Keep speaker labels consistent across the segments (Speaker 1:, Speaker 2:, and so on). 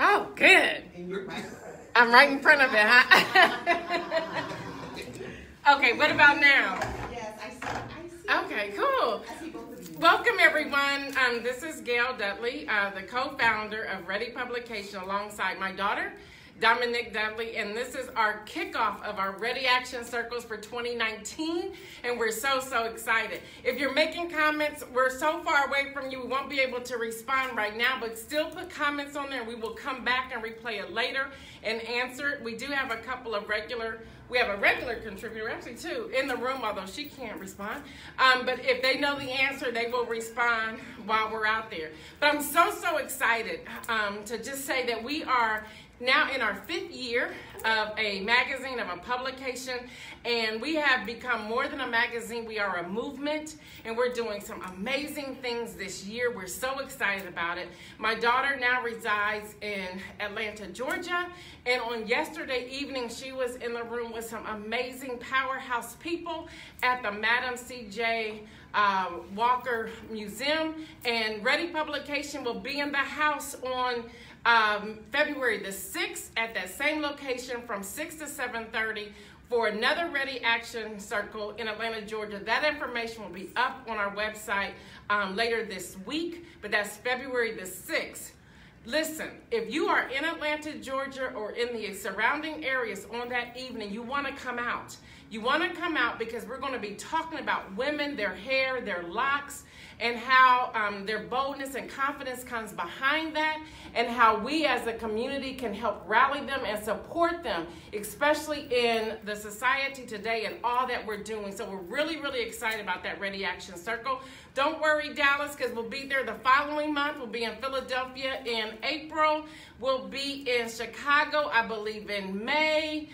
Speaker 1: Oh, good.
Speaker 2: And you're right.
Speaker 1: I'm right in front of it, huh? Okay, what about now?
Speaker 2: Yes, I see.
Speaker 1: Okay, cool.
Speaker 2: I see both of you.
Speaker 1: Welcome, everyone. This is Gail Dudley, the co-founder of Ready Publication alongside my daughter, Dominique Dudley, and this is our kickoff of our Ready Action Circles for 2019, and we're so excited. If you're making comments, we're so far away from you, we won't be able to respond right now, but still put comments on there. We will come back and replay it later and answer it. We do have a couple of we have a regular contributor, actually two, in the room, although she can't respond. But if they know the answer, they will respond while we're out there. But I'm so excited to just say that we are now in our 5th year of a magazine, of a publication, and we have become more than a magazine. We are a movement, and we're doing some amazing things this year. We're so excited about it. My daughter now resides in Atlanta, Georgia, and on yesterday evening, she was in the room with some amazing powerhouse people at the Madam C.J. Walker Museum, and Ready Publication will be in the house on February the 6th at that same location from 6 to 7:30 for another Ready Action Circle in Atlanta, Georgia. That information will be up on our website later this week, but that's February the 6th. Listen, if you are in Atlanta, Georgia, or in the surrounding areas on that evening, you want to come out. You want to come out because we're going to be talking about women, their hair, their locks, and how their boldness and confidence comes behind that, and how we as a community can help rally them and support them, especially in the society today and all that we're doing. So we're really excited about that Ready Action Circle. Don't worry, Dallas, because we'll be there the following month. We'll be in Philadelphia in April. We'll be in Chicago, I believe, in May.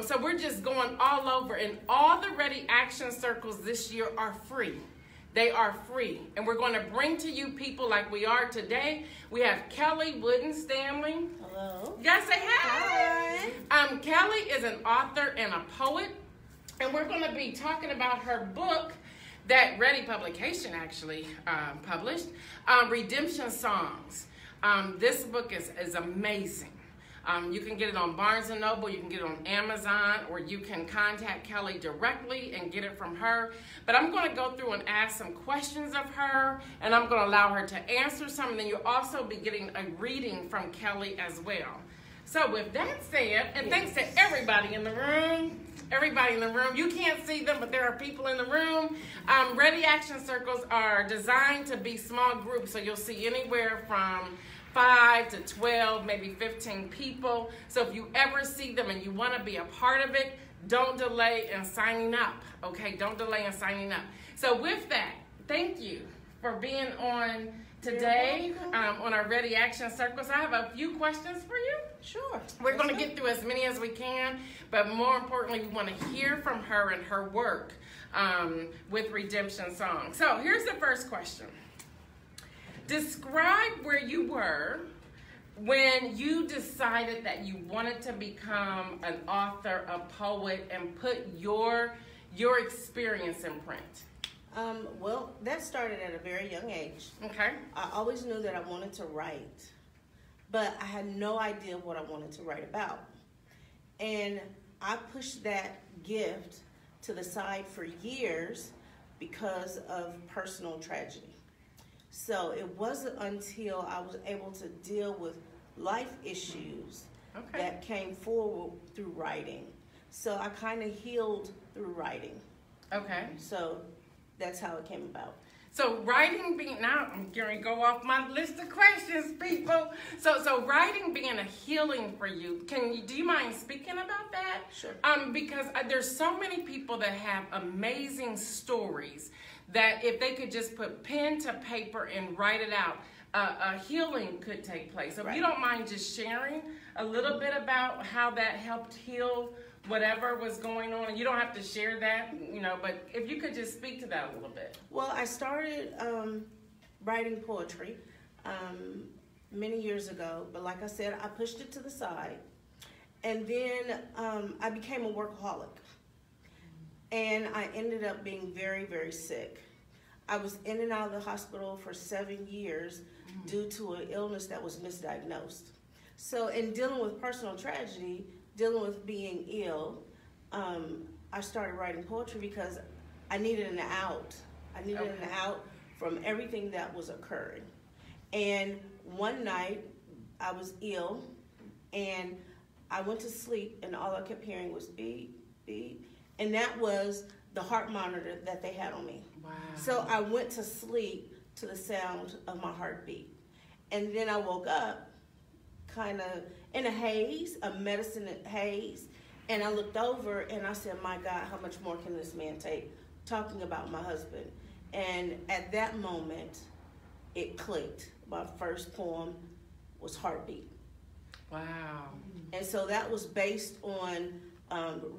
Speaker 1: So we're just going all over, and all the Ready Action Circles this year are free. They are free, and we're going to bring to you people like we are today. We have Kelley Wooden-Stanley.
Speaker 3: Hello.
Speaker 1: You guys say hi. Hi. Kelley is an author and a poet, and we're going to be talking about her book that Ready Publication actually published, Redemption Songs. This book is amazing. You can get it on Barnes & Noble, you can get it on Amazon, or you can contact Kelley directly and get it from her. But I'm going to go through and ask some questions of her, and I'm going to allow her to answer some, and then you'll also be getting a reading from Kelley as well. So with that said, and thanks to everybody in the room, you can't see them, but there are people in the room. Ready Action Circles are designed to be small groups, so you'll see anywhere from 5 to 12, maybe 15 people. So if you ever see them and you want to be a part of it, don't delay in signing up, okay? Don't delay in signing up. So with that, thank you for being on today on our Ready Action Circles. I have a few questions for you.
Speaker 3: Sure.
Speaker 1: We're going to get through as many as we can, but more importantly, we want to hear from her and her work with Redemption Songs. So here's the first question. Describe where you were when you decided that you wanted to become an author, a poet, and put your experience in print.
Speaker 3: Well, that started at a very young age.
Speaker 1: Okay.
Speaker 3: I always knew that I wanted to write, but I had no idea what I wanted to write about. And I pushed that gift to the side for years because of personal tragedy. So it wasn't until I was able to deal with life issues that came forward through writing. So I kind of healed through writing.
Speaker 1: Okay.
Speaker 3: So that's how it came about.
Speaker 1: So writing being, now I'm going to go off my list of questions, people. So writing being a healing for you, do you mind speaking about that?
Speaker 3: Sure.
Speaker 1: Because there's so many people that have amazing stories that if they could just put pen to paper and write it out, a healing could take place. So if you don't mind just sharing a little bit about how that helped heal whatever was going on, and you don't have to share that, but if you could just speak to that a little bit.
Speaker 3: Well, I started writing poetry many years ago, but like I said, I pushed it to the side, and then I became a workaholic, and I ended up being very sick. I was in and out of the hospital for 7 years due to an illness that was misdiagnosed. So in dealing with personal tragedy, dealing with being ill, I started writing poetry because I needed an out. I needed an out from everything that was occurring. And one night I was ill and I went to sleep and all I kept hearing was beep, beep. And that was the heart monitor that they had on me.
Speaker 1: Wow.
Speaker 3: So I went to sleep to the sound of my heartbeat. And then I woke up kind of in a haze, a medicine haze. And I looked over and I said, my God, how much more can this man take? Talking about my husband. And at that moment, it clicked. My first poem was Heartbeat.
Speaker 1: Wow.
Speaker 3: And so that was based on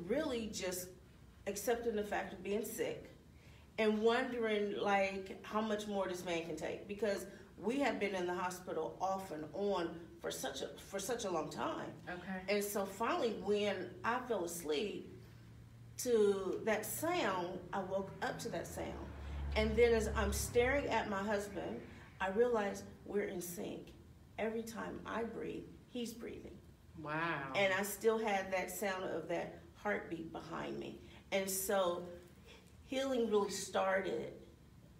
Speaker 3: really just accepting the fact of being sick and wondering like how much more this man can take, because we have been in the hospital off and on for such a long time.
Speaker 1: Okay.
Speaker 3: And so finally when I fell asleep to that sound, I woke up to that sound. And then as I'm staring at my husband, I realized we're in sync. Every time I breathe, he's breathing.
Speaker 1: Wow.
Speaker 3: And I still had that sound of that heartbeat behind me. And so healing really started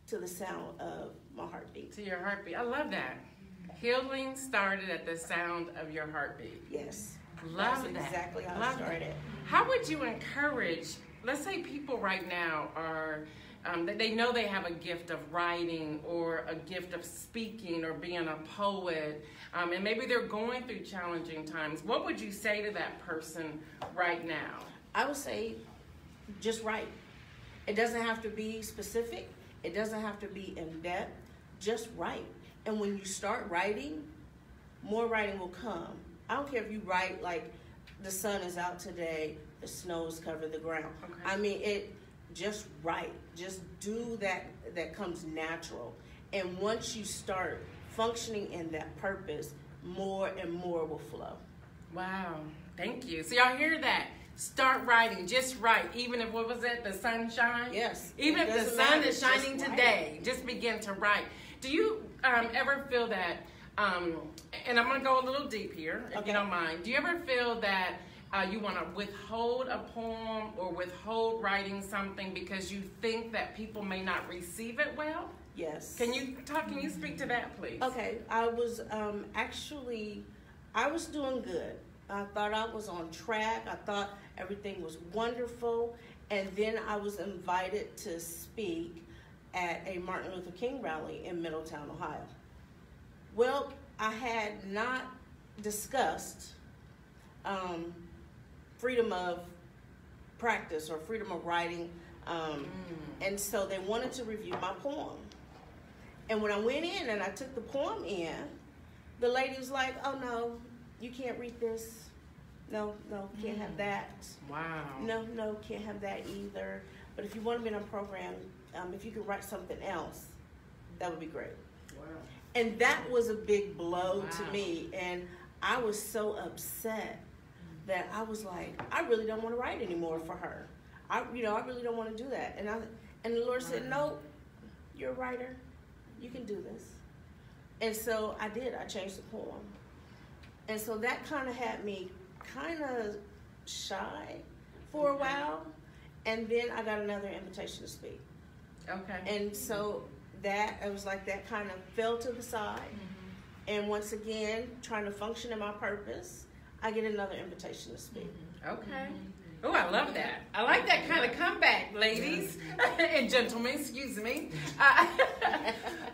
Speaker 3: to the sound of my heartbeat.
Speaker 1: To your heartbeat. I love that. Healing started at the sound of your heartbeat.
Speaker 3: Yes.
Speaker 1: Love
Speaker 3: That's
Speaker 1: that.
Speaker 3: exactly how
Speaker 1: Love
Speaker 3: it started.
Speaker 1: That. How would you encourage, let's say people right now are, they know they have a gift of writing or a gift of speaking or being a poet, and maybe they're going through challenging times. What would you say to that person right now?
Speaker 3: I would say just write. It doesn't have to be specific. It doesn't have to be in depth. Just write. And when you start writing, more writing will come. I don't care if you write like the sun is out today, the snow's covered the ground.
Speaker 1: Okay.
Speaker 3: I mean, just write. Just do that comes natural. And once you start functioning in that purpose, more and more will flow.
Speaker 1: Wow. Thank you. So y'all hear that? Start writing. Just write. Even if, what was it, the sun shines?
Speaker 3: Yes.
Speaker 1: Even if the sun
Speaker 3: matter,
Speaker 1: is shining
Speaker 3: just
Speaker 1: today, just begin to write. Do you ever feel that, and I'm going to go a little deep here, if you don't mind. Do you ever feel that you want to withhold a poem or withhold writing something because you think that people may not receive it well?
Speaker 3: Yes.
Speaker 1: Can you speak to that, please?
Speaker 3: Okay. I was I was doing good. I thought I was on track. I thought everything was wonderful. And then I was invited to speak at a Martin Luther King rally in Middletown, Ohio. Well, I had not discussed freedom of practice or freedom of writing. And so they wanted to review my poem. And when I went in and I took the poem in, the lady was like, oh no, you can't read this. No, can't have that.
Speaker 1: Wow.
Speaker 3: No, can't have that either. But if you want to be in a program, if you could write something else, that would be great.
Speaker 1: Wow.
Speaker 3: And that was a big blow to me. And I was so upset that I was like, I really don't want to write anymore for her. I really don't want to do that. And the Lord said, no, you're a writer. You can do this. And so I did. I changed the poem. And so that kind of had me kind of shy for a while. And then I got another invitation to speak.
Speaker 1: Okay.
Speaker 3: And so it was like that kind of fell to the side. And once again, trying to function in my purpose, I get another invitation to speak.
Speaker 1: Okay. Oh, I love that. I like that kind of comeback, ladies and gentlemen, excuse me.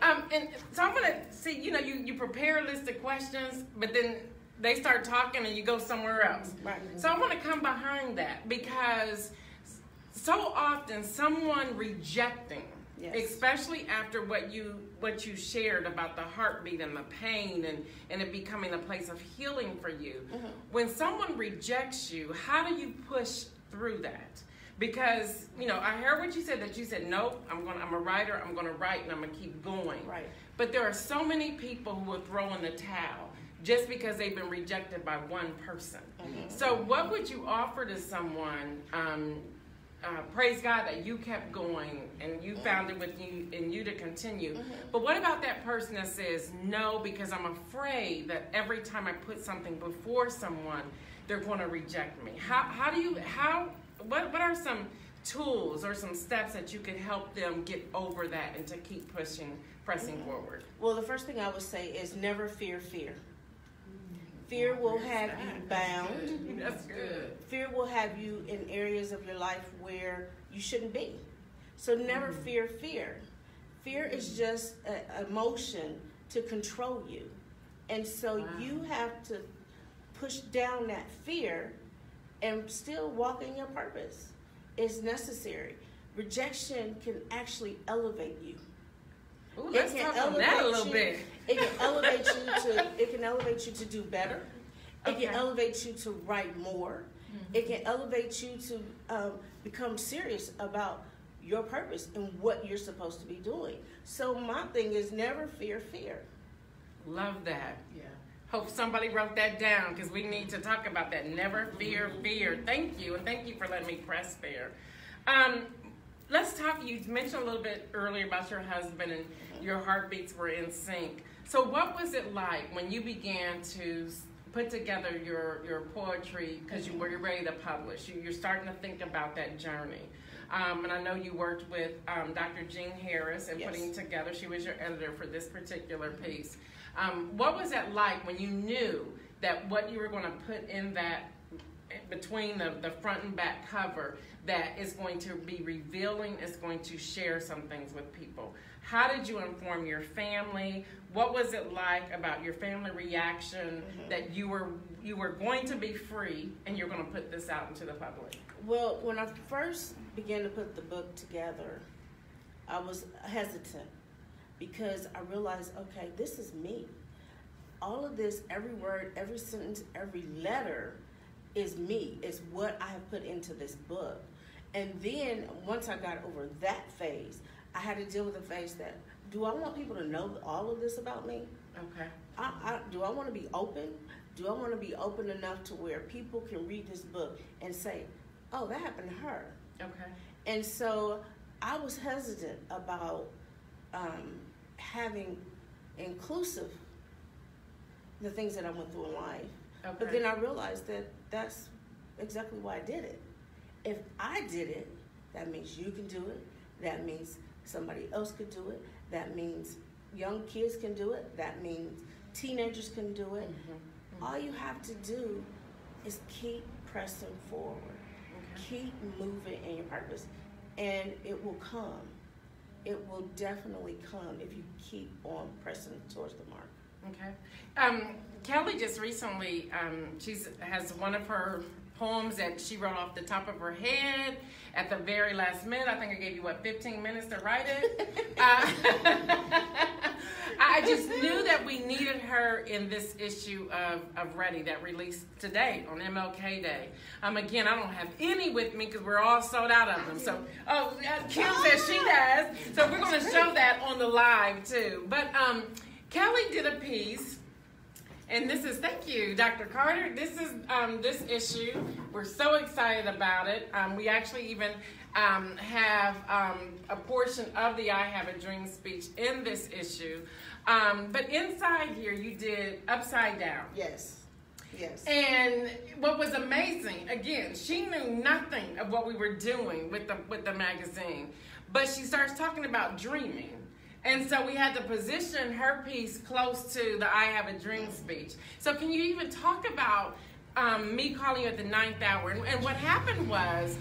Speaker 1: And so I'm going to see, you prepare a list of questions, but then they start talking and you go somewhere else.
Speaker 3: Right.
Speaker 1: So I want to come behind that because so often someone rejecting, especially after what you shared about the heartbeat and the pain and it becoming a place of healing for you. When someone rejects you, how do you push through that? Because, I heard what you said, that you said, nope, I'm a writer, I'm going to write and I'm going to keep going.
Speaker 3: Right.
Speaker 1: But there are so many people who will throw in the towel just because they've been rejected by one person. So what would you offer to someone praise God that you kept going and you found it with you and you to continue. But what about that person that says no because I'm afraid that every time I put something before someone, they're going to reject me? What are some tools or some steps that you could help them get over that and to keep pressing forward?
Speaker 3: Well, the first thing I would say is never fear fear. Fear will have you bound.
Speaker 1: That's good.
Speaker 3: Fear will have you in areas of your life where you shouldn't be. So never fear fear. Fear is just an emotion to control you. And so you have to push down that fear and still walk in your purpose. It's necessary. Rejection can actually elevate you.
Speaker 1: Ooh, let's talk on that a little bit.
Speaker 3: It can elevate you to do better. It can elevate you to write more. It can elevate you to become serious about your purpose and what you're supposed to be doing. So my thing is never fear fear.
Speaker 1: Love that. Yeah. Hope somebody wrote that down because we need to talk about that. Never fear fear. Thank you, and thank you for letting me press there. Let's talk. You mentioned a little bit earlier about your husband and your heartbeats were in sync. So what was it like when you began to put together your poetry because you were ready to publish? You're starting to think about that journey. And I know you worked with Dr. Jean Harris and putting together, she was your editor for this particular piece. What was that like when you knew that what you were going to put in that, between the front and back cover, that is going to be revealing, is going to share some things with people? How did you inform your family? What was it like about your family reaction that you were going to be free and you're going to put this out into the public?
Speaker 3: Well, when I first began to put the book together, I was hesitant because I realized, okay, this is me. All of this, every word, every sentence, every letter is me. It's what I have put into this book. And then once I got over that phase, I had to deal with the phase that, do I want people to know all of this about me?
Speaker 1: Okay.
Speaker 3: Do I want to be open? Do I want to be open enough to where people can read this book and say, oh, that happened to her? Okay. And so I was hesitant about having inclusive the things that I went through in life. Okay. But then I realized that that's exactly why I did it. If I did it, that means you can do it. That means somebody else could do it. That means young kids can do it. That means teenagers can do it. All you have to do is keep pressing forward. Keep moving in your purpose, and it will come. It will definitely come if you keep on pressing towards the mark.
Speaker 1: Okay. Kelley just recently, she has one of her poems that she wrote off the top of her head at the very last minute. I think I gave you, 15 minutes to write it? I just knew that we needed her in this issue of Ready that released today on MLK Day. Again, I don't have any with me because we're all sold out of them. So, Kim says she does. So we're going to show that on the live too. But Kelley did a piece. And this is, thank you, Dr. Carter. This is this issue. We're so excited about it. We actually even have a portion of the I Have a Dream speech in this issue. But inside here, you did Upside Down.
Speaker 3: Yes. Yes.
Speaker 1: And what was amazing, again, she knew nothing of what we were doing with the magazine. But she starts talking about dreaming. And so we had to position her piece close to the I Have a Dream speech. So can you even talk about me calling you at the 9th hour? And what happened was,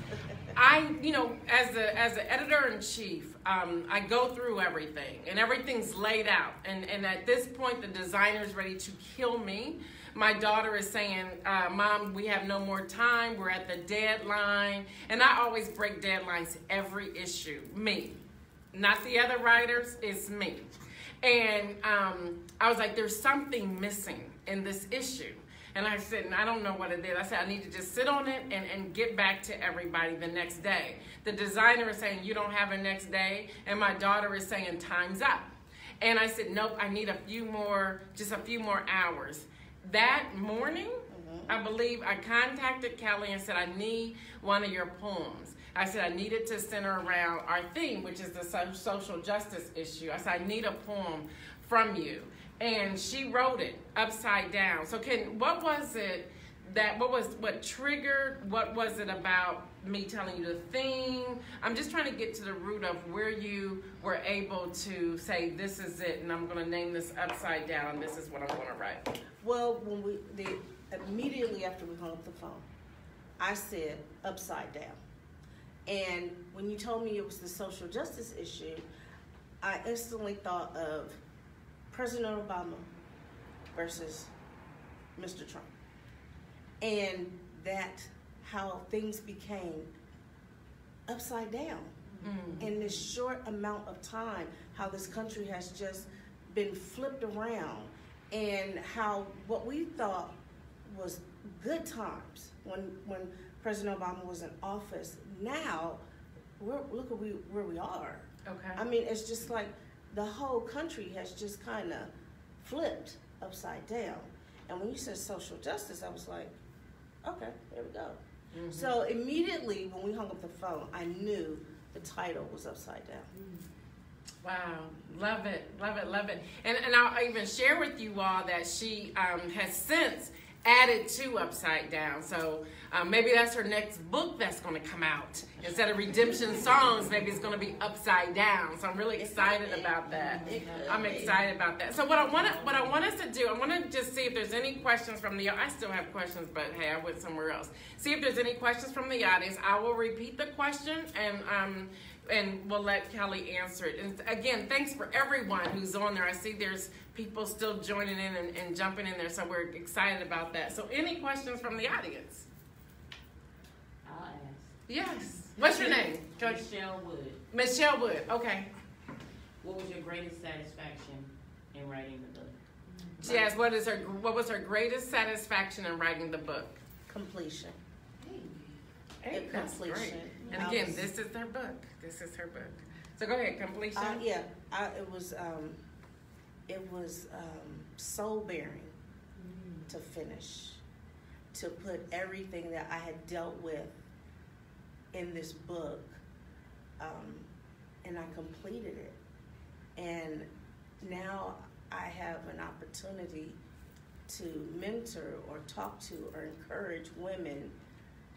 Speaker 1: as the editor-in-chief, I go through everything, and everything's laid out. And at this point, the designer's ready to kill me. My daughter is saying, Mom, we have no more time. We're at the deadline. And I always break deadlines every issue. Me. Not the other writers, it's me. And I was like, there's something missing in this issue. And I said, and I don't know what it is. I said, I need to just sit on it and get back to everybody the next day. The designer is saying, you don't have a next day. And my daughter is saying, time's up. And I said, nope, I need just a few more hours. That morning, I believe I contacted Kelley and said, I need one of your poems. I said I needed to center around our theme, which is the social justice issue. I said I need a poem from you, and she wrote it upside down. So what was it what triggered? What was it about me telling you the theme? I'm just trying to get to the root of where you were able to say, this is it, and I'm going to name this upside down, and this is what I'm going to write.
Speaker 3: Well, immediately after we hung up the phone, I said upside down. And when you told me it was the social justice issue, I instantly thought of President Obama versus Mr. Trump. And that how things became upside down in this short amount of time, how this country has just been flipped around, and how what we thought was good times when President Obama was in office, now look at where we are.
Speaker 1: Okay.
Speaker 3: I mean, it's just like the whole country has just kind of flipped upside down. And when you said social justice, I was like, okay, there we go. Mm-hmm. So immediately when we hung up the phone, I knew the title was upside down.
Speaker 1: Wow, love it, love it, love it. And I'll even share with you all that she has since added to Upside Down. So maybe that's her next book that's going to come out. Instead of Redemption Songs, maybe it's going to be Upside Down. So I'm really excited about that. I'm excited about that. So what I want us to do, I want to just see if there's any questions from the audience. I still have questions, but hey, I went somewhere else. See if there's any questions from the audience. I will repeat the question, and we'll let Kelley answer it. And again, thanks for everyone who's on there. I see there's people still joining in and jumping in there, so we're excited about that. So any questions from the audience?
Speaker 4: I'll ask.
Speaker 1: Yes. What's your name?
Speaker 4: Michelle Wood.
Speaker 1: Michelle Wood. Okay.
Speaker 4: What was your greatest satisfaction in writing the book?
Speaker 1: She asked, what was her greatest satisfaction in writing the book?
Speaker 3: Completion.
Speaker 1: Hey, that's great. And again, this is her book. This is her book. So go ahead, completion.
Speaker 3: It was soul bearing to finish, to put everything that I had dealt with in this book, and I completed it. And now I have an opportunity to mentor or talk to or encourage women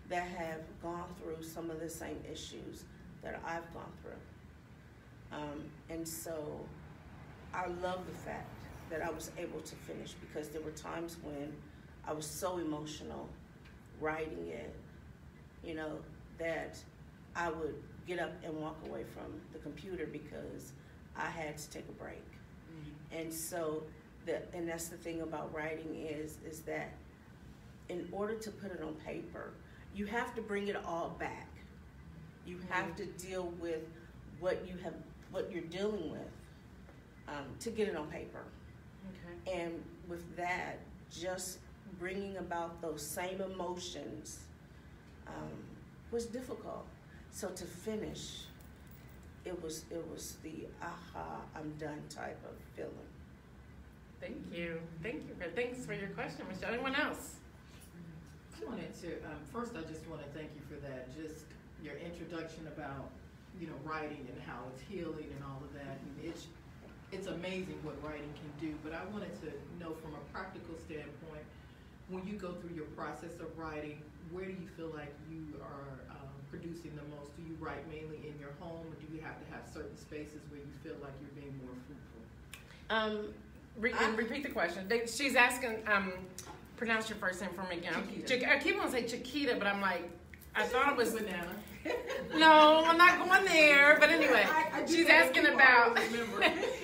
Speaker 3: that have gone through some of the same issues that I've gone through. And so I love the fact that I was able to finish, because there were times when I was so emotional writing it, that I would get up and walk away from the computer because I had to take a break. Mm-hmm. And so, and that's the thing about writing is that in order to put it on paper, you have to bring it all back. You have to deal with what you're dealing with to get it on paper. Okay. And with that, just bringing about those same emotions was difficult. So to finish, it was the aha, I'm done type of feeling.
Speaker 1: Thank you. Thanks for your question, Michelle. Anyone else?
Speaker 5: I wanted to, first I just want to thank you for that, just your introduction about, writing and how it's healing and all of that. And it's amazing what writing can do, but I wanted to know from a practical standpoint, when you go through your process of writing, where do you feel like you are producing the most? Do you write mainly in your home, or do you have to have certain spaces where you feel like you're being more fruitful?
Speaker 1: Repeat the question. She's asking, pronounce your first name for me again. I keep on saying Chiquita, but I'm like, I thought it was
Speaker 5: banana.
Speaker 1: No, I'm not going there. But anyway, she's asking about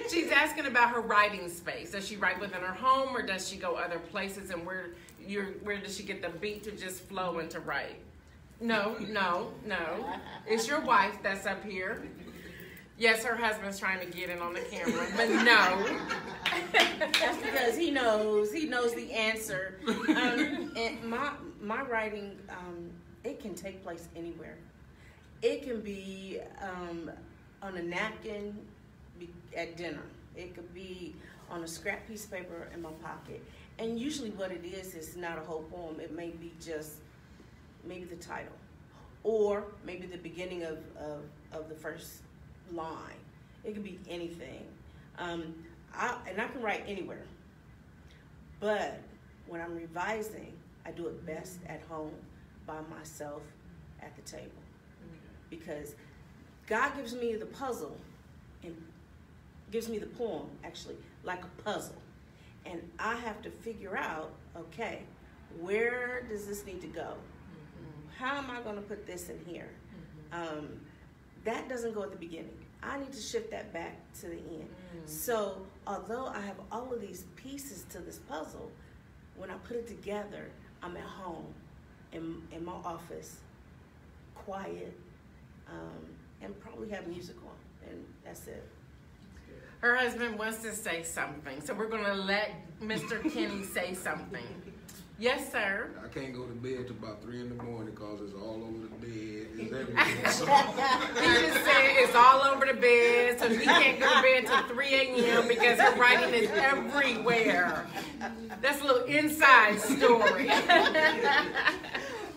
Speaker 1: she's asking about her writing space. Does she write within her home, or does she go other places? And where does she get the beat to just flow and to write? No. It's your wife that's up here. Yes, her husband's trying to get in on the camera, but no.
Speaker 3: That's because he knows the answer. And my writing, it can take place anywhere. It can be on a napkin at dinner. It could be on a scrap piece of paper in my pocket. And usually what it is not a whole poem. It may be just maybe the title. or maybe the beginning of the first line. It could be anything. I can write anywhere. But when I'm revising, I do it best at home by myself at the table. Because God gives me the puzzle and gives me the poem, actually, like a puzzle. And I have to figure out, okay, where does this need to go? How am I going to put this in here? That doesn't go at the beginning. I need to shift that back to the end. So although I have all of these pieces to this puzzle, when I put it together, I'm at home, in my office, quiet, and probably have music on, and that's it.
Speaker 1: Her husband wants to say something, so we're going to let Mr. Kenny say something. Yes, sir.
Speaker 6: I can't go to bed till about 3 in the morning because it's all over the bed. It's everywhere.
Speaker 1: He just said it's all over the bed, so he can't go to bed till 3 a.m. because her writing is everywhere. That's a little inside story.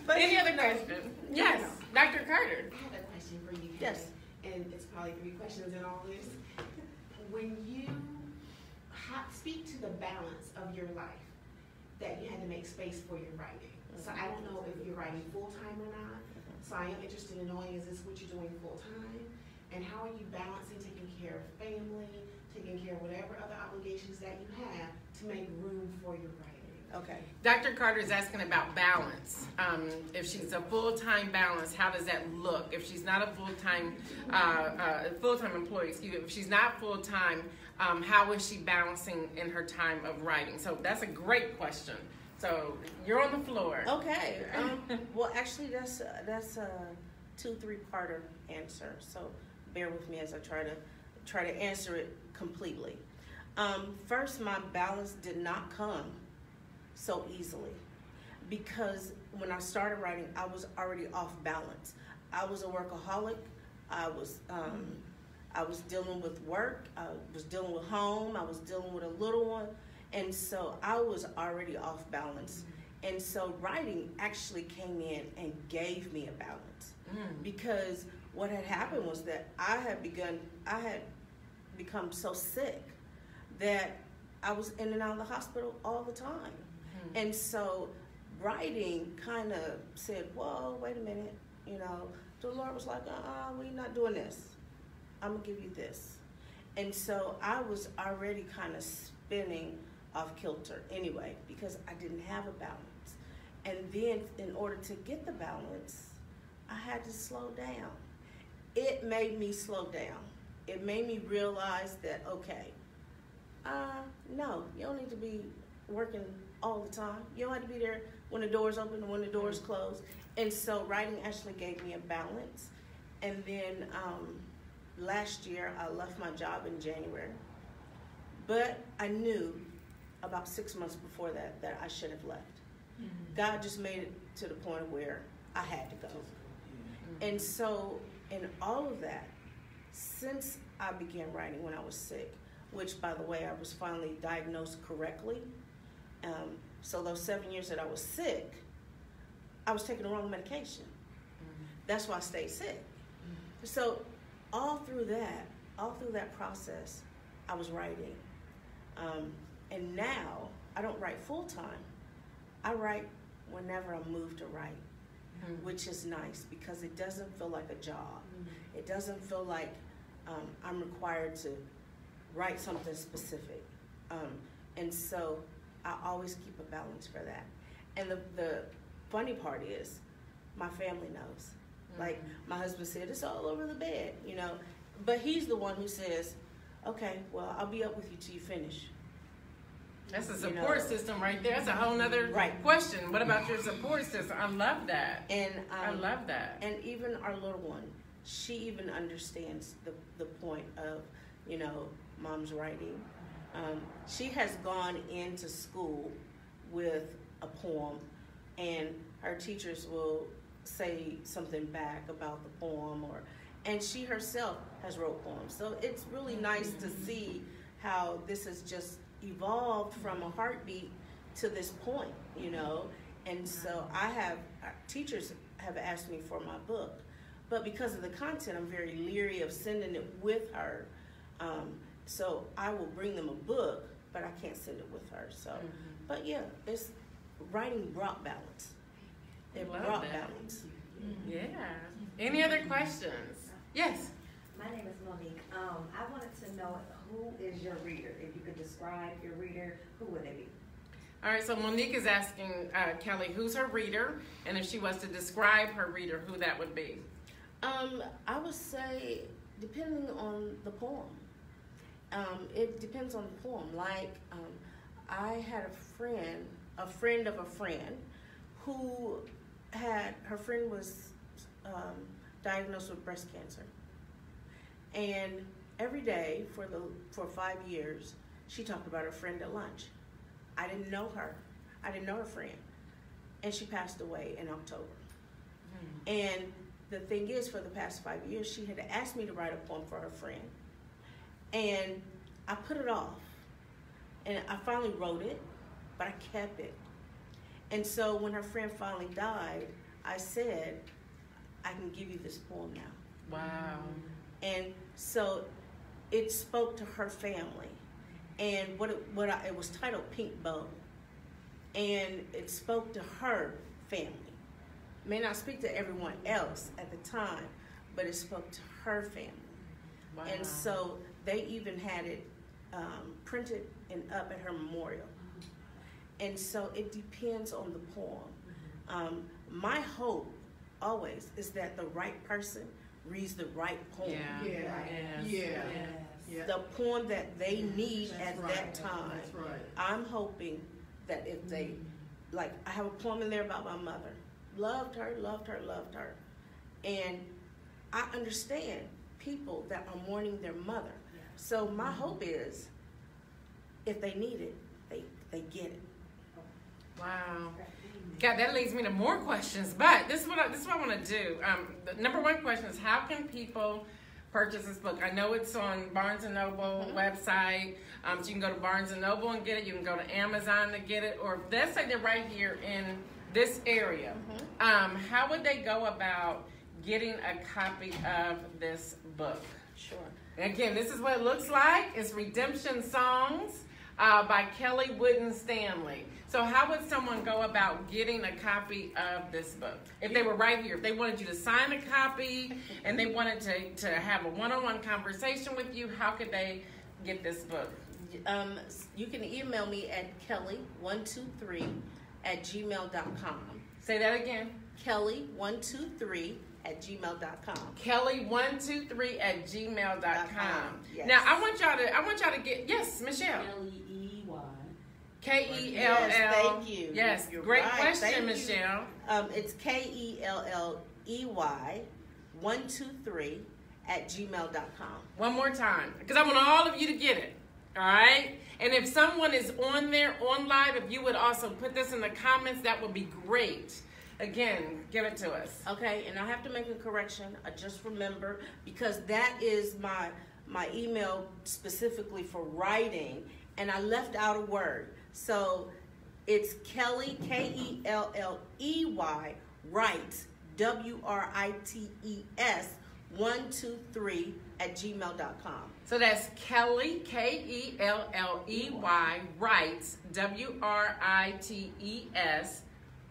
Speaker 3: But
Speaker 1: any other question? Yes, Dr. Carter.
Speaker 2: I have a question for you.
Speaker 3: Yes.
Speaker 2: And it's probably 3 questions in all this. When you speak to the balance of your life, that you had to make space for your writing. So I don't know if you're writing full-time or not. So I am interested in knowing, is this what you're doing full-time? And how are you balancing taking care of family, taking care of whatever other obligations that you have to make room for your writing?
Speaker 3: Okay.
Speaker 1: Dr. Carter is asking about balance. If she's a full-time balance, how does that look? If she's not a full-time employee, if she's not full-time, how is she balancing in her time of writing? So that's a great question. So you're on the floor.
Speaker 3: Okay. Well, actually, that's a 2-3-parter answer. So bear with me as I try to answer it completely. First, my balance did not come so easily, because when I started writing, I was already off balance. I was a workaholic. I was dealing with work. I was dealing with home. I was dealing with a little one, and so I was already off balance. And so writing actually came in and gave me a balance, because what had happened was that I had become so sick that I was in and out of the hospital all the time. And so writing kind of said, whoa, wait a minute, the Lord was like, we're not doing this. I'm gonna give you this. And so I was already kind of spinning off kilter anyway, because I didn't have a balance. And then in order to get the balance, I had to slow down. It made me slow down. It made me realize that, okay, no, you don't need to be working all the time. You don't have to be there when the door's open and when the door's closed. And so writing actually gave me a balance. And then last year, I left my job in January. But I knew about 6 months before that I should have left. God just made it to the point where I had to go. And so in all of that, since I began writing when I was sick, which, by the way, I was finally diagnosed correctly. So those 7 years that I was sick, I was taking the wrong medication. That's why I stayed sick. So all through that process, I was writing. And now I don't write full time. I write whenever I'm moved to write, which is nice because it doesn't feel like a job. It doesn't feel like I'm required to write something specific. And so I always keep a balance for that. And the funny part is, my family knows. Like my husband said, it's all over the bed, But he's the one who says, okay, well, I'll be up with you till you finish.
Speaker 1: That's a support system right there. That's a whole nother question. What about your support system? I love that.
Speaker 3: And
Speaker 1: I love that.
Speaker 3: And even our little one, she even understands the point of, mom's writing. She has gone into school with a poem, and her teachers will say something back about the poem, and she herself has wrote poems. So it's really nice to see how this has just evolved from a heartbeat to this point, And so teachers have asked me for my book. But because of the content, I'm very leery of sending it with her. So I will bring them a book, but I can't send it with her. So, but yeah, it's writing brought balance. It brought balance.
Speaker 1: Yeah. Any other questions? Yes.
Speaker 7: My name is Monique. I wanted to know who is your reader. If you could describe your reader, who would they be?
Speaker 1: All right, so Monique is asking Kelley who's her reader, and if she was to describe her reader, who that would be.
Speaker 3: I would say, depending on the poem. It depends on the poem. Like, I had a friend of a friend, who her friend was diagnosed with breast cancer. And every day for 5 years, she talked about her friend at lunch. I didn't know her. I didn't know her friend. And she passed away in October. And the thing is, for the past 5 years, she had asked me to write a poem for her friend. And I put it off. And I finally wrote it, but I kept it. And so when her friend finally died, I said, I can give you this poem now.
Speaker 1: Wow.
Speaker 3: And so it spoke to her family. And it was titled Pink Bow. And it spoke to her family. It may not speak to everyone else at the time, but it spoke to her family.
Speaker 1: Wow.
Speaker 3: And so they even had it printed and up at her memorial. And so it depends on the poem. My hope always is that the right person reads the right poem. The poem that they need at that time.
Speaker 5: That's right.
Speaker 3: I'm hoping that if they, like, I have a poem in there about my mother. Loved her, loved her, loved her. And I understand people that are mourning their mother. So my hope is, if they need it, they get it.
Speaker 1: Wow. God, that leads me to more questions, but this is what I want to do. The number one question is, how can people purchase this book? I know it's on Barnes & Noble website, so you can go to Barnes & Noble and get it. You can go to Amazon to get it, or let's say they're right here in this area. How would they go about getting a copy of this book?
Speaker 3: Sure.
Speaker 1: Again, this is what it looks like. It's Redemption Songs by Kelley Wooden-Stanley. So how would someone go about getting a copy of this book? If they were right here, if they wanted you to sign a copy and they wanted to have a one-on-one conversation with you, how could they get this book?
Speaker 3: You can email me at Kelley123@gmail.com.
Speaker 1: Say that again.
Speaker 3: Kelley123@gmail.com.
Speaker 1: Kelley123@gmail.com.
Speaker 3: Yes.
Speaker 1: Now I want y'all to get, yes, Michelle. Kelley.
Speaker 3: Yes, thank you.
Speaker 1: Yes,
Speaker 3: You're
Speaker 1: great
Speaker 3: right.
Speaker 1: question,
Speaker 3: Thank you.
Speaker 1: Michelle.
Speaker 3: It's KELLEY123@gmail.com.
Speaker 1: One more time, because I want all of you to get it. All right? And if someone is on there, on live, if you would also put this in the comments, that would be great. Again, give it to us.
Speaker 3: Okay, and I have to make a correction. I just remember, because that is my email specifically for writing, and I left out a word. So it's Kelley, KELLEY, writes, WRITES, 123@gmail.com.
Speaker 1: So that's Kelley, KELLEY, writes, WRITES,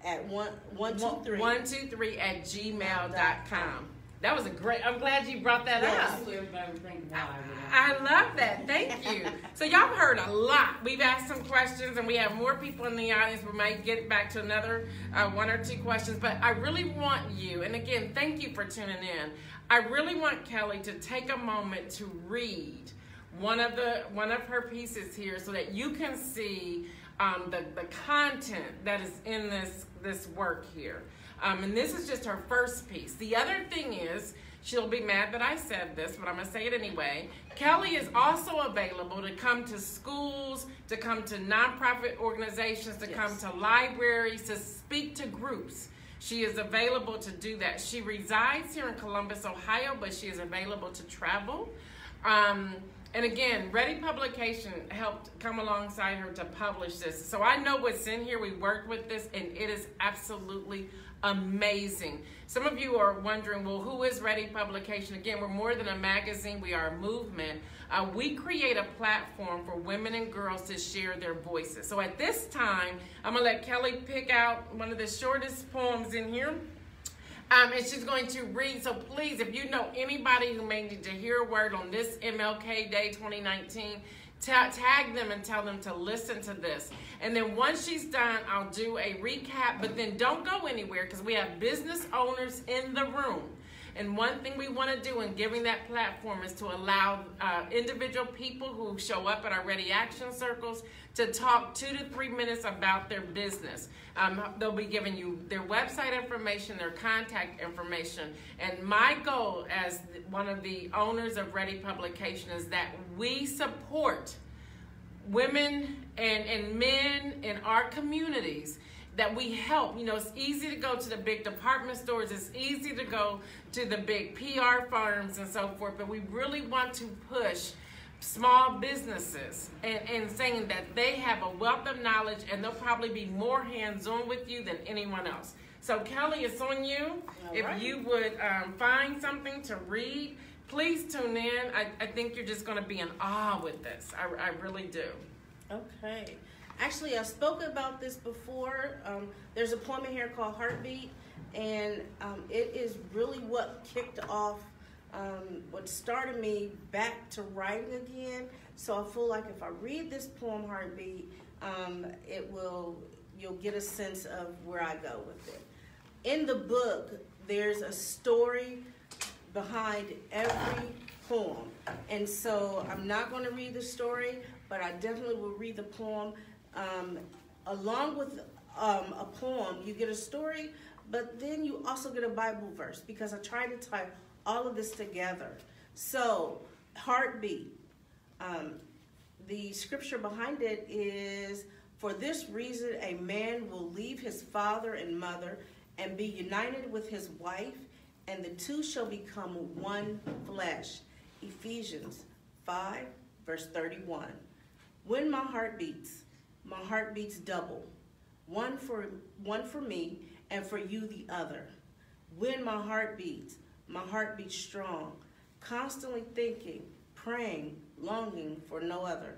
Speaker 3: at 123
Speaker 1: 123@gmail.com. That was a great, I'm glad you brought that
Speaker 3: Yes.
Speaker 1: up.
Speaker 4: Everybody would think, why?
Speaker 1: I love that. Thank you. So y'all heard a lot. We've asked some questions, and we have more people in the audience. We might get back to another one or two questions, but I really want you, and again, thank you for tuning in. I really want Kelley to take a moment to read one of her pieces here, so that you can see the content that is in this work here. And this is just her first piece. The other thing is, she'll be mad that I said this, but I'm going to say it anyway. Kelley is also available to come to schools, to come to nonprofit organizations, to come to libraries, to speak to groups. She is available to do that. She resides here in Columbus, Ohio, but she is available to travel. And again, Ready Publication helped come alongside her to publish this. So I know what's in here. We worked with this, and it is absolutely amazing. Some of you are wondering, well, who is Ready Publication? Again, we're more than a magazine. We are a movement. We create a platform for women and girls to share their voices. So at this time, I'm going to let Kelley pick out one of the shortest poems in here. And she's going to read. So please, if you know anybody who may need to hear a word on this MLK Day 2019, tag them and tell them to listen to this. And then once she's done, I'll do a recap, but then don't go anywhere because we have business owners in the room. And one thing we want to do in giving that platform is to allow individual people who show up at our Ready Action Circles to talk 2 to 3 minutes about their business. They'll be giving you their website information, their contact information. And my goal as one of the owners of Ready Publication is that we support women and men in our communities, that we help. You know, it's easy to go to the big department stores, it's easy to go to the big PR firms and so forth, but we really want to push small businesses and saying that they have a wealth of knowledge and they'll probably be more hands-on with you than anyone else. So Kelley, it's on you. If you would find something to read, please tune in. I think you're just going to be in awe with this. I really do.
Speaker 3: Okay. Actually, I've spoken about this before. There's a poem in here called Heartbeat, and it is really what kicked off, what started me back to writing again. So I feel like if I read this poem, Heartbeat, you'll get a sense of where I go with it. In the book, there's a story behind every poem. And so I'm not going to read the story, but I definitely will read the poem. Along with a poem, you get a story, but then you also get a Bible verse, because I try to tie all of this together. So, Heartbeat. The scripture behind it is, for this reason a man will leave his father and mother and be united with his wife, and the two shall become one flesh. Ephesians 5, verse 31. When my heart beats double, one for me and for you the other. When my heart beats strong, constantly thinking, praying, longing for no other.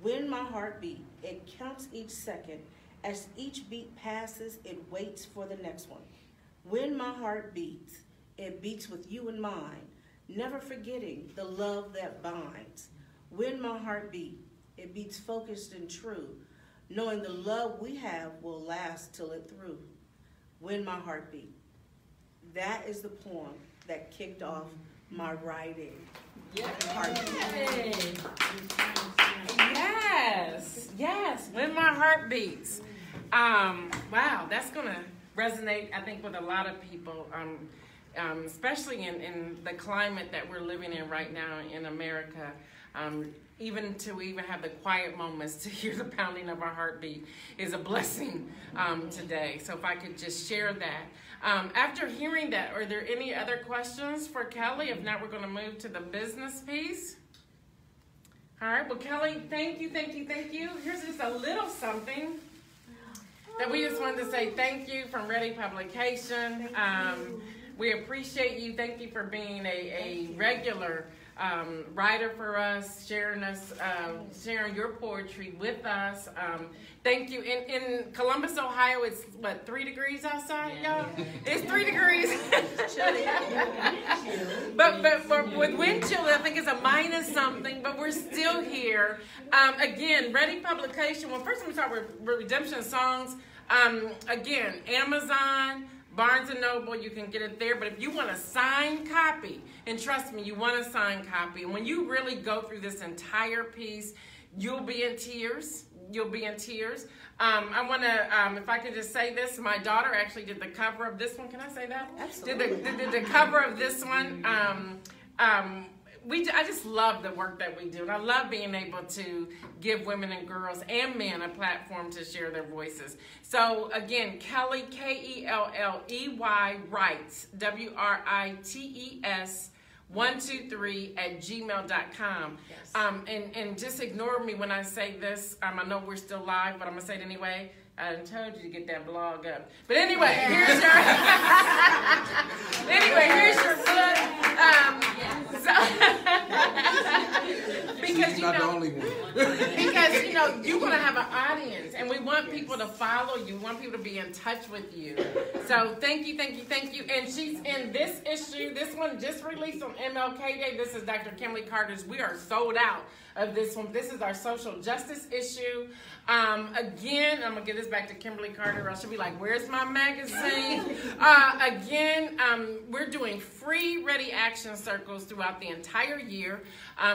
Speaker 3: When my heart beats, it counts each second. As each beat passes, it waits for the next one. When my heart beats, it beats with you in mind, never forgetting the love that binds. When my heart beats, it beats focused and true, knowing the love we have will last till it through. When my heart beats. That is the poem that kicked off my writing.
Speaker 1: Yes, when my heart beats. Wow, that's gonna resonate, I think, with a lot of people, especially in the climate that we're living in right now in America. Even have the quiet moments to hear the pounding of our heartbeat is a blessing today. So if I could just share that. After hearing that, are there any other questions for Kelley? If not, we're going to move to the business piece. All right, well, Kelley, thank you. Here's just a little something that we just wanted to say thank you from Ready Publication. We appreciate you. Thank you for being a regular writer for us, sharing your poetry with us. Thank you. In Columbus, Ohio, it's what, 3 degrees outside, y'all? It's 3 degrees. but with wind chill, I think it's a minus something, but we're still here. Again, Ready Publication. Well, first let me start with Redemption Songs. Again, Amazon, Barnes & Noble, you can get it there. But if you want a signed copy, and trust me, you want a signed copy. And when you really go through this entire piece, you'll be in tears. I want to, if I could just say this, my daughter actually did the cover of this one. Can I say that?
Speaker 3: Absolutely.
Speaker 1: Did the cover of this one. I just love the work that we do, and I love being able to give women and girls and men a platform to share their voices. So again, Kelley, Kelley, writes, WRITES, 123@gmail.com.
Speaker 5: Yes.
Speaker 1: And just ignore me when I say this. I know we're still live, but I'm gonna say it anyway. I told you to get that blog up. But anyway, here's your book. Because
Speaker 6: She's not the only one.
Speaker 1: because you're gonna have an audience, and we want people to follow you. We want people to be in touch with you. So thank you. And she's in this issue. This one just released on MLK Day. This is Dr. Kelley Carter's. We are sold out of this one. This is our social justice issue. Again, I'm gonna give this back to Kimberly Carter, or she'll be like, "Where's my magazine?" We're doing free Ready Action Circles throughout the entire year.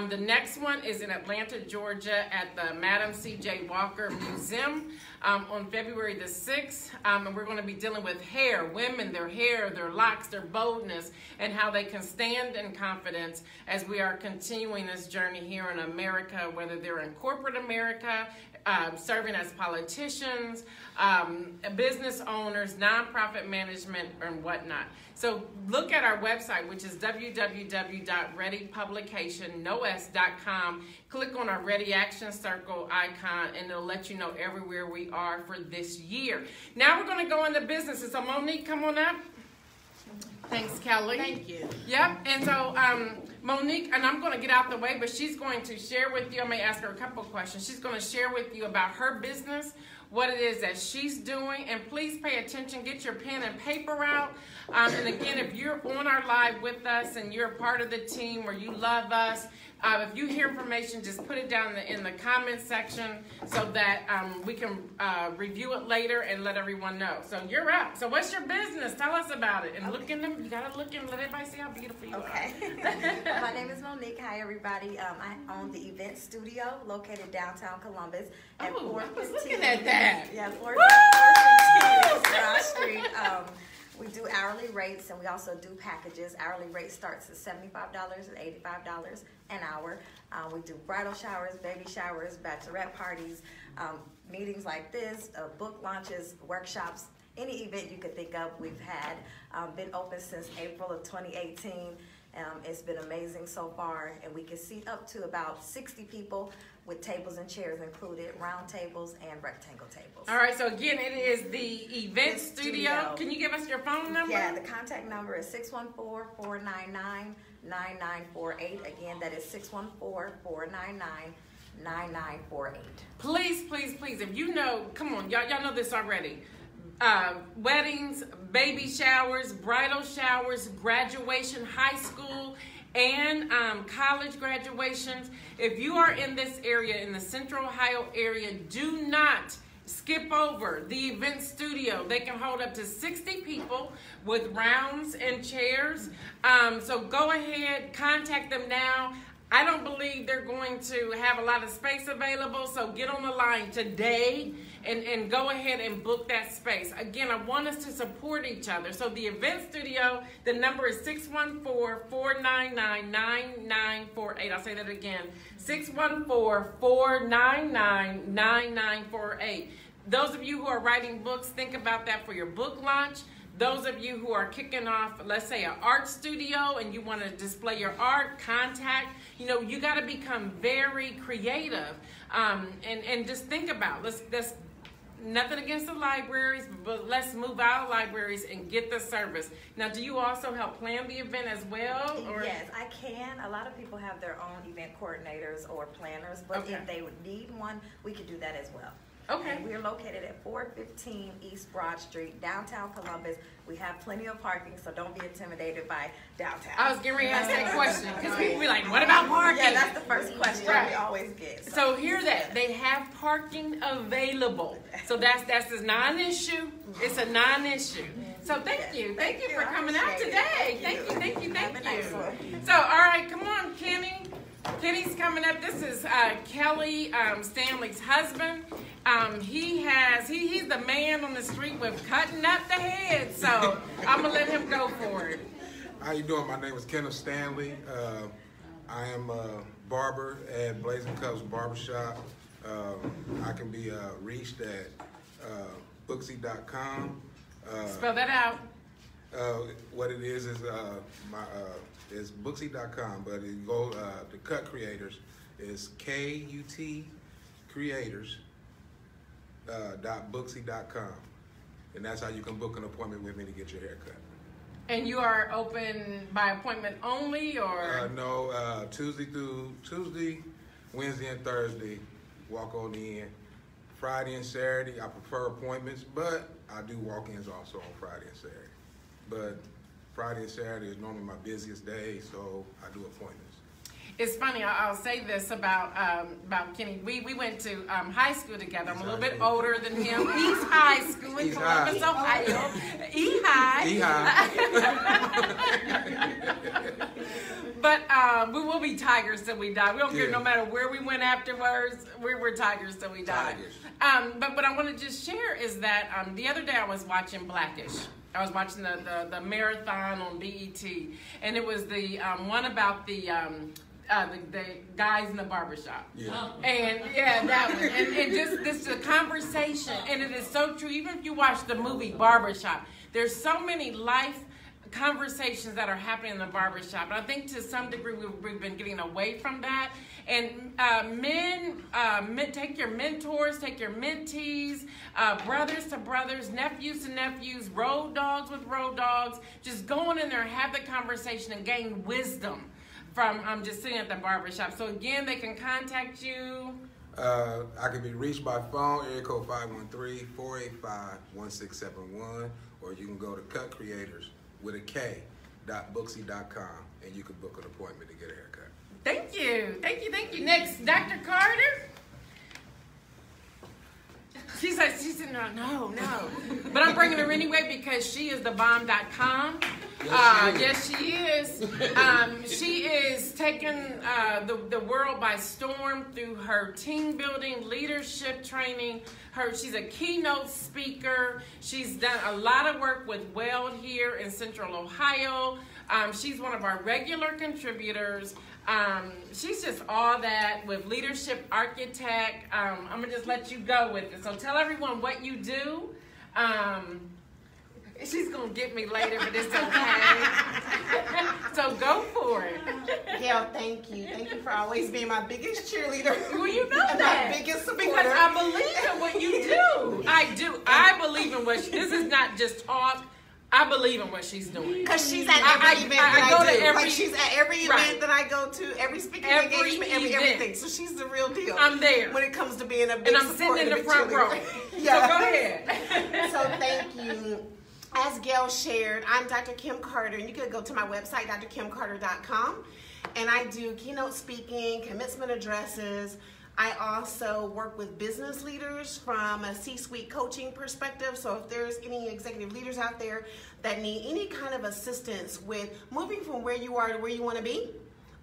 Speaker 1: The next one is in Atlanta, Georgia, at the Madam C.J. Walker Museum on February the 6th. And we're going to be dealing with hair, women, their hair, their locks, their boldness, and how they can stand in confidence as we are continuing this journey here in America, whether they're in corporate America, serving as politicians, business owners, nonprofit management, and whatnot. So look at our website, which is www.readypublicationnos.com. Click on our Ready Action Circle icon, and it'll let you know everywhere we are for this year. Now we're going to go into businesses. So Monique, come on up. Thanks, Kelley.
Speaker 3: Thank you.
Speaker 1: Yep. And so Monique, and I'm going to get out the way, but she's going to share with you. I may ask her a couple of questions. She's going to share with you about her business, what it is that she's doing, and please pay attention. Get your pen and paper out. And again, if you're on our live with us and you're a part of the team or you love us, if you hear information, just put it down in the comments section so that we can review it later and let everyone know. So you're up. So what's your business? Tell us about it. And look in them. You got to look in. Let everybody see how beautiful you
Speaker 7: Okay.
Speaker 1: are.
Speaker 7: My name is Monique. Hi, everybody. I own the event studio located downtown Columbus at
Speaker 1: Oh, I was
Speaker 7: 415.
Speaker 1: looking at that.
Speaker 7: Yeah, 415 Broad Street. We do hourly rates, and we also do packages. Hourly rate starts at $75 and $85 an hour. We do bridal showers, baby showers, bachelorette parties, meetings like this, book launches, workshops, any event you could think of we've had. Been open since April of 2018. It's been amazing so far, and we can seat up to about 60 people with tables and chairs included, round tables and rectangle tables.
Speaker 1: All right, so again, it is the event studio. Can you give us your phone number?
Speaker 7: Yeah, the contact number is 614-499-9948. Again, that is 614-499-9948.
Speaker 1: Please, please, please, if you know, come on, y'all know this already. Weddings, baby showers, bridal showers, graduation, high school, and college graduations. If you are in this area, in the Central Ohio area, do not skip over the event studio. They can hold up to 60 people with rounds and chairs. So go ahead, contact them now. I don't believe they're going to have a lot of space available, so get on the line today and go ahead and book that space. Again, I want us to support each other. So the event studio, the number is 614-499-9948. I'll say that again, 614-499-9948. Those of you who are writing books, think about that for your book launch. Those of you who are kicking off, let's say, an art studio and you want to display your art, contact, you got to become very creative. And just think about, let's nothing against the libraries, but let's move out of libraries and get the service. Now, do you also help plan the event as well? Or?
Speaker 7: Yes, I can. A lot of people have their own event coordinators or planners, but
Speaker 1: Okay.
Speaker 7: if they would need one, we could do that as well.
Speaker 1: Okay.
Speaker 7: And we're located at 415 East Broad Street, downtown Columbus. We have plenty of parking, so don't be intimidated by downtown.
Speaker 1: I was getting ready to ask that question because people be like, what about parking?
Speaker 7: Yeah, that's the first question
Speaker 1: Right.
Speaker 7: we always get.
Speaker 1: So hear that. They have parking available. So that's a non-issue. It's a non-issue. So thank you. Thank you for coming out today. Thank you.
Speaker 7: Have a nice one.
Speaker 1: So, all right, come on, Kenny. Kenny's coming up. This is Kelley Stanley's husband. He's the man on the street with cutting up the head. So I'm gonna let him go for it.
Speaker 6: How you doing? My name is Kenneth Stanley. I am a barber at Blazing Cups Barbershop. I can be reached at booksy.com.
Speaker 1: Spell that out.
Speaker 6: What it is it's Booksy.com, but you go to Cut Creators is KUT Creators .booksy.com, and that's how you can book an appointment with me to get your hair cut.
Speaker 1: And you are open by appointment only, or?
Speaker 6: No, Tuesday, Wednesday, and Thursday, walk on in. Friday and Saturday, I prefer appointments, but I do walk-ins also on Friday and Saturday. But Friday and Saturday is normally my busiest day, so I do appointments.
Speaker 1: It's funny, I'll say this about Kenny. We went to high school together. I'm a little bit older than him. He's high school in Columbus, Ohio. High. But we will be tigers till we die. We don't care no matter where we went afterwards. We're tigers till we die. But what I want to just share is that the other day I was watching Blackish. I was watching the marathon on BET, and it was the one about the guys in the barbershop. Yeah. And that one. And just this the conversation, and it is so true. Even if you watch the movie Barbershop, there's so many life conversations that are happening in the barbershop. And I think to some degree we've been getting away from that. And men, take your mentors, take your mentees, brothers to brothers, nephews to nephews, road dogs with road dogs. Just go in there, have the conversation, and gain wisdom from just sitting at the barbershop. So again, they can contact you.
Speaker 6: I can be reached by phone, area code 513-485-1671, or you can go to Cut Creators with a K.booksy.com, and you can book an appointment to get a haircut.
Speaker 1: Thank you. Next, Dr. Carter. She said, no. But I'm bringing her anyway because she is the bomb.com. Yes, she is. She is taking the world by storm through her team building, leadership training. She's a keynote speaker. She's done a lot of work with Weld here in Central Ohio. She's one of our regular contributors. She's just all that with leadership architect. I'm gonna just let you go with it. So tell everyone what you do. She's gonna get me later, but it's okay. So go for it.
Speaker 2: Gail, thank you. Thank you for always being my biggest cheerleader.
Speaker 1: Well, you know that.
Speaker 2: My biggest supporter.
Speaker 1: Because I believe in what you do. I do. I believe in what this is not just talk. I believe in what she's doing.
Speaker 2: Because she's at every event that I do. She's at every event that I go to, every speaking engagement, everything. So she's the real deal.
Speaker 1: I'm there.
Speaker 2: When it comes to being a big
Speaker 1: and I'm sitting in the front row.
Speaker 2: Yeah.
Speaker 1: So go ahead.
Speaker 2: So thank you. As Gail shared, I'm Dr. Kim Carter, and you can go to my website, drkimcarter.com, and I do keynote speaking, commencement addresses. I also work with business leaders from a C-suite coaching perspective. So if there's any executive leaders out there that need any kind of assistance with moving from where you are to where you want to be,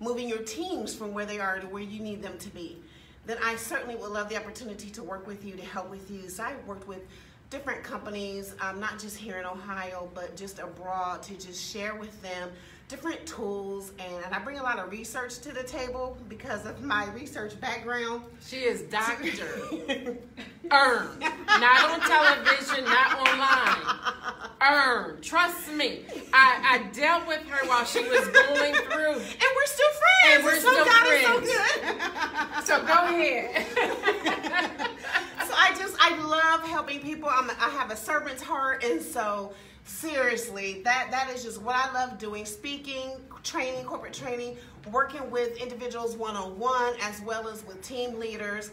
Speaker 2: moving your teams from where they are to where you need them to be, then I certainly would love the opportunity to work with you, to help with you. So I've worked with different companies, not just here in Ohio, but just abroad, to just share with them different tools. And I bring a lot of research to the table because of my research background.
Speaker 1: She is Dr. Earned. Not on television, not online. Earned. Trust me. I dealt with her while she was going through.
Speaker 2: And we're still friends.
Speaker 1: And we're still friends. So go ahead.
Speaker 2: So I love helping people. I have a servant's heart, and so seriously, that is just what I love doing: speaking, training, corporate training, working with individuals one-on-one as well as with team leaders.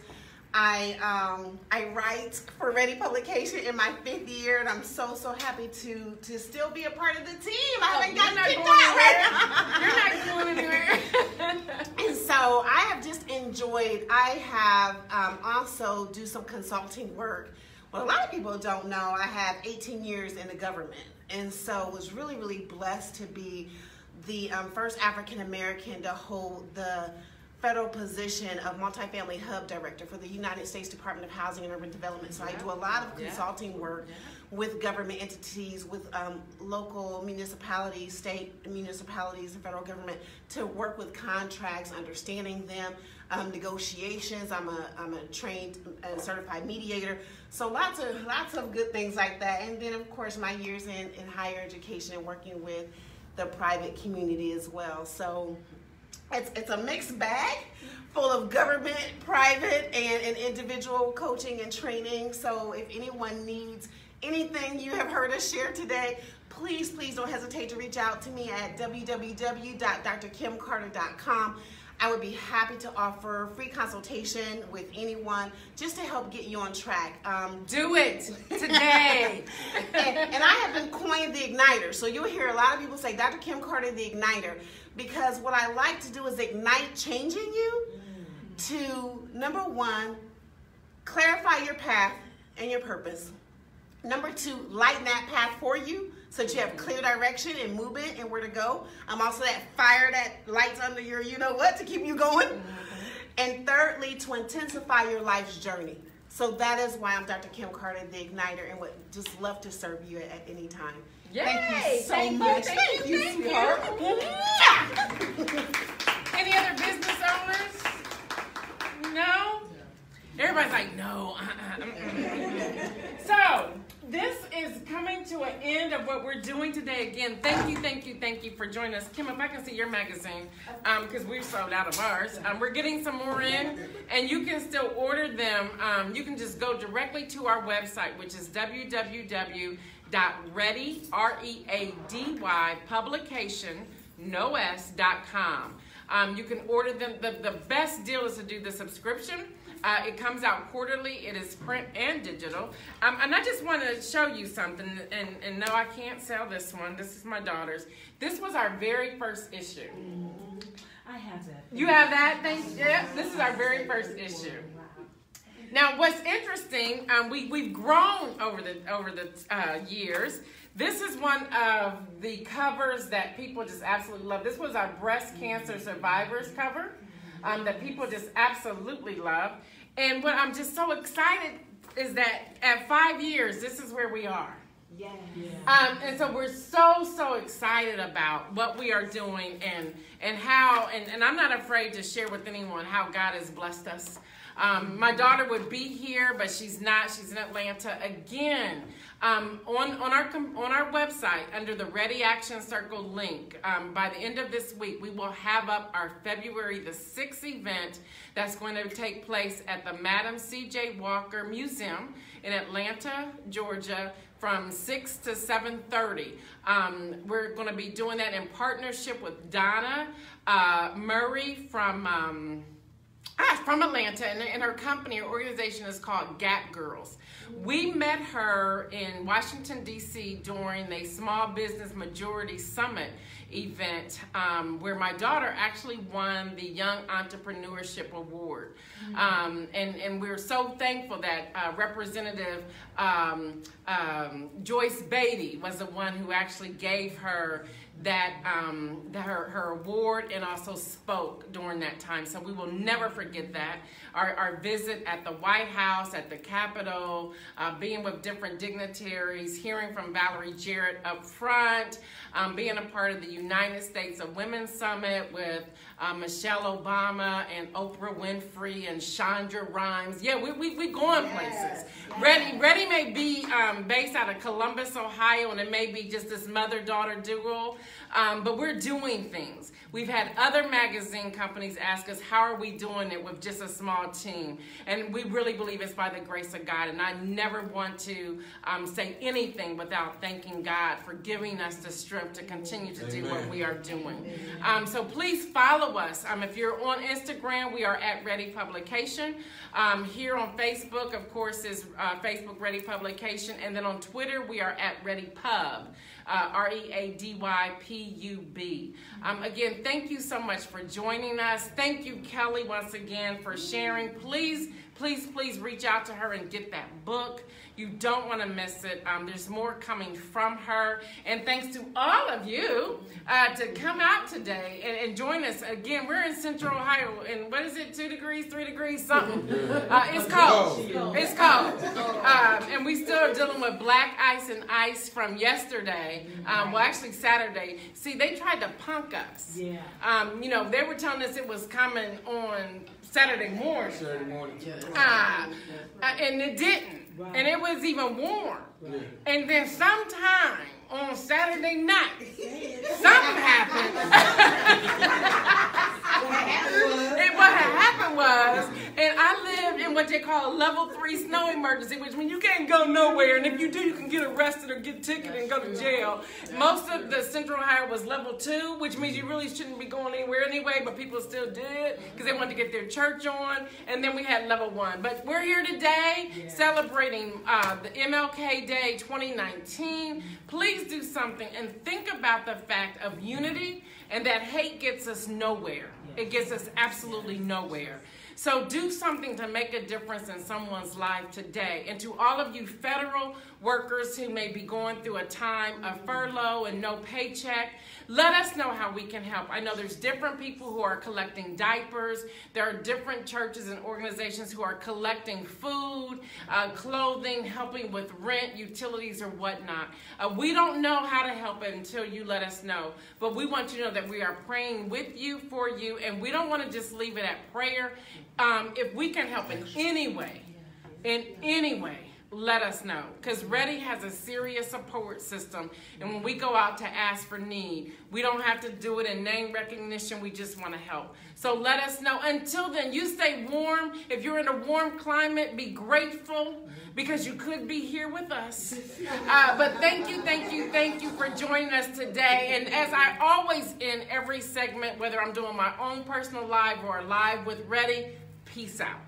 Speaker 2: I write for Ready Publication in my 5th year, and I'm so happy to still be a part of the team. I haven't gotten kicked out right now.
Speaker 1: You're not going anywhere.
Speaker 2: And so I have just enjoyed. I have also do some consulting work. What a lot of people don't know, I have 18 years in the government, and so was really blessed to be the first African American to hold the federal position of multifamily hub director for the United States Department of Housing and Urban Development. So I do a lot of consulting work with government entities, with local municipalities, state municipalities, and federal government to work with contracts, understanding them, negotiations. I'm a trained and certified mediator. So lots of good things like that. And then of course my years in higher education and working with the private community as well. So it's a mixed bag full of government, private, and individual coaching and training. So if anyone needs anything you have heard us share today, please don't hesitate to reach out to me at www.drkimcarter.com. I would be happy to offer free consultation with anyone just to help get you on track.
Speaker 1: Do it today.
Speaker 2: and I have been coined the igniter. So you'll hear a lot of people say, Dr. Kim Carter, the igniter, because what I like to do is ignite changing you to, number one, clarify your path and your purpose. Number two, lighten that path for you so that you have clear direction and movement and where to go. I'm also that fire that lights under your you-know-what to keep you going. And thirdly, to intensify your life's journey. So that is why I'm Dr. Kim Carter, the Igniter, and would just love to serve you at any time.
Speaker 1: Yay!
Speaker 2: Thank you so much. Thank you, sweetheart.
Speaker 1: Any other business owners? No? Everybody's like, no. So, this is coming to an end of what we're doing today. Again, thank you for joining us. Kim, if I can see your magazine, because we've sold out of ours. We're getting some more in, and you can still order them. You can just go directly to our website, which is www.readypublication.com. You can order them. The best deal is to do the subscription. It comes out quarterly. It is print and digital. And I just want to show you something. And no, I can't sell this one. This is my daughter's. This was our very first issue.
Speaker 4: I have that.
Speaker 1: You have that? Yeah, this is our very first issue. Now, what's interesting, we've grown over the years. This is one of the covers that people just absolutely love. This was our breast cancer survivors cover that people just absolutely love. And what I'm just so excited is that at 5 years, this is where we are.
Speaker 2: Yeah.
Speaker 1: And so we're so excited about what we are doing and how, and I'm not afraid to share with anyone how God has blessed us. My daughter would be here, but she's not. She's in Atlanta. Again, on our website, under the Ready Action Circle link, by the end of this week, we will have up our February the 6th event that's going to take place at the Madam C.J. Walker Museum in Atlanta, Georgia, from 6 to 7:30. We're going to be doing that in partnership with Donna Murray from Atlanta, and her company, her organization is called Gap Girls. We met her in Washington, D.C. during a Small Business Majority Summit event where my daughter actually won the Young Entrepreneurship Award. And we're so thankful that Representative Joyce Beatty was the one who actually gave her her award and also spoke during that time. So we will never forget that. Our visit at the White House, at the Capitol, being with different dignitaries, hearing from Valerie Jarrett up front, being a part of the United States of Women Summit with Michelle Obama and Oprah Winfrey and Chandra Rhimes. Yeah, we going places. Ready may be based out of Columbus, Ohio, and it may be just this mother-daughter duo, but we're doing things. We've had other magazine companies ask us, how are we doing it with just a small team? And we really believe it's by the grace of God. And I never want to say anything without thanking God for giving us the strength to continue to do what we are doing. So please follow us. If you're on Instagram, we are at Ready Publication. Here on Facebook, of course, is Facebook Ready Publication. And then on Twitter, we are at Ready Pub. ReadyPub. Again, thank you so much for joining us. Thank you, Kelley, once again for sharing. Please please, please reach out to her and get that book. You don't want to miss it. There's more coming from her. And thanks to all of you to come out today and join us. Again, we're in Central Ohio, and what is it, 2 degrees, 3 degrees, something? It's cold. It's cold. And we still are dealing with black ice and ice from yesterday. Well, actually Saturday. See, they tried to punk us.
Speaker 4: Yeah.
Speaker 1: You know, they were telling us it was coming on Saturday morning. And it didn't.
Speaker 4: Right.
Speaker 1: And it was even warm.
Speaker 4: Right.
Speaker 1: And then sometime on Saturday night, something happened. What had happened was, and I lived in what they call a level 3 snow emergency, which means you can't go nowhere, and if you do, you can get arrested or get ticketed and go to jail. Most of the Central Ohio was level 2, which means you really shouldn't be going anywhere anyway, but people still did because they wanted to get their church on. And then we had level 1. But we're here today celebrating the MLK Day 2019. Please do something and think about the fact of unity, and that hate gets us nowhere. It gets us absolutely nowhere. So do something to make a difference in someone's life today. And to all of you federal workers who may be going through a time of furlough and no paycheck, let us know how we can help. I know there's different people who are collecting diapers. There are different churches and organizations who are collecting food, clothing, helping with rent, utilities, or whatnot. We don't know how to help it until you let us know. But we want you to know that we are praying with you, for you, and we don't want to just leave it at prayer. If we can help in any way, let us know. Because Ready has a serious support system. And when we go out to ask for need, we don't have to do it in name recognition. We just want to help. So let us know. Until then, you stay warm. If you're in a warm climate, be grateful because you could be here with us. But thank you for joining us today. And as I always end every segment, whether I'm doing my own personal live or a live with Ready, peace out.